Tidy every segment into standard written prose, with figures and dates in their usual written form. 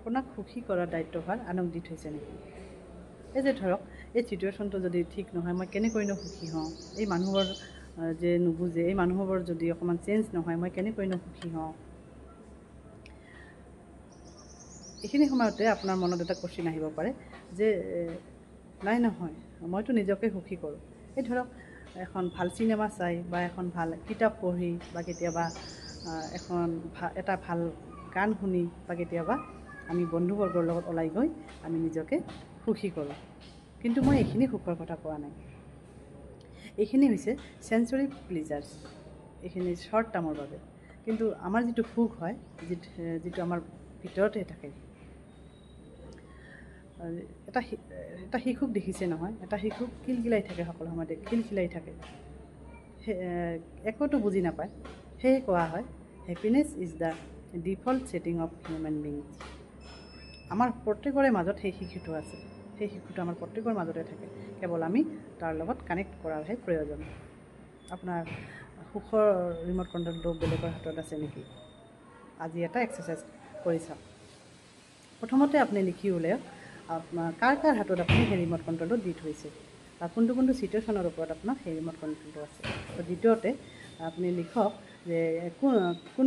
আপোনাক সুখী কৰাৰ দায়িত্বভাৰ আনক দি থৈছে নেকি? এই যে ধৰক এই চিটুৱেশ্যনটো যদি ঠিক নহয়, মই কেনেকৈনো সুখী হওঁ? এই মানুহবোৰ যে নুবুজে, এই মানুহবোৰ যদি অকণমান চেঞ্জ নহয়, মই কেনেকৈনো সুখী হওঁ? এইখিনি সময়তে আপোনাৰ মনত এটা কুৱেশ্যন আহিব পাৰে যে নাই নহয়, মইতো নিজকে সুখী কৰোঁ। এই ধৰক এখন ভাল চিনেমা চাই বা এখন ভাল কিতাপ পঢ়ি বা কেতিয়াবা এটা ভাল গান শুনি বা কেতিয়াবা আমি বন্ধুবৰ্গৰ লগত ওলাই গৈ আমি নিজকে সুখী কৰোঁ। কিন্তু মই এইখিনি সুখৰ কথা কোৱা নাই। এইখিনি হৈছে চেঞ্চুৰী প্লিজাৰ্ছ, এইখিনি শ্বৰ্ট টাৰ্মৰ বাবে। কিন্তু আমাৰ যিটো সুখ হয়, যিটো আমাৰ ভিতৰতে থাকে, এটা শিশুক দেখিছে নহয়, এটা শিশুক কিলকিলাই থাকে, সকলো সময়তে খিলখিলাই থাকে, একোতো বুজি নাপায়। সেয়ে কোৱা হয় happiness is the default setting of human beings. আমাৰ প্ৰত্যেকৰে মাজত সেই শিশুটো আছে, সেই শিশুটো আমাৰ প্ৰত্যেকৰ মাজতে থাকে, কেৱল আমি তাৰ লগত কানেক্ট কৰাৰহে প্ৰয়োজন। আপোনাৰ সুখৰ ৰিম'ট কণ্ট্ৰলটো বেলেগৰ হাতত আছে নেকি? আজি এটা এক্সাৰচাইজ কৰি চাওক। প্ৰথমতে আপুনি লিখি উলিয়াওক কাৰ হাতত আপুনি সেই ৰিম'ট কণ্ট্ৰলটো দি থৈছে বা কোনটো চিটুৱেশ্যনৰ ওপৰত আপোনাৰ সেই ৰিম'ট কণ্ট্ৰলটো আছে। তো দ্বিতীয়তে আপুনি লিখক যে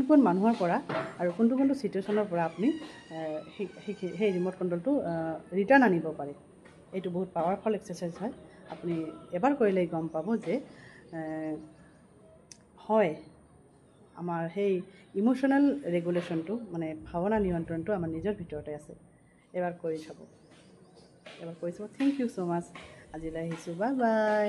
কোন মানুহৰ পৰা আৰু কোনটো চিটুৱেশ্যনৰ পৰা আপুনি সেই ৰিম'ট কণ্ট্ৰলটো ৰিটাৰ্ণ আনিব পাৰে। এইটো বহুত পাৱাৰফুল এক্সাৰচাইজ হয়। আপুনি এবাৰ কৰিলেই গম পাব যে হয়, আমাৰ সেই ইম'শ্যনেল ৰেগুলেশ্যনটো, মানে ভাৱনা নিয়ন্ত্ৰণটো আমাৰ নিজৰ ভিতৰতে আছে। এবাৰ কৰি চাব। থেংক ইউ ছ' মাছ। আজিলৈ আহিছোঁ, বাই বাই।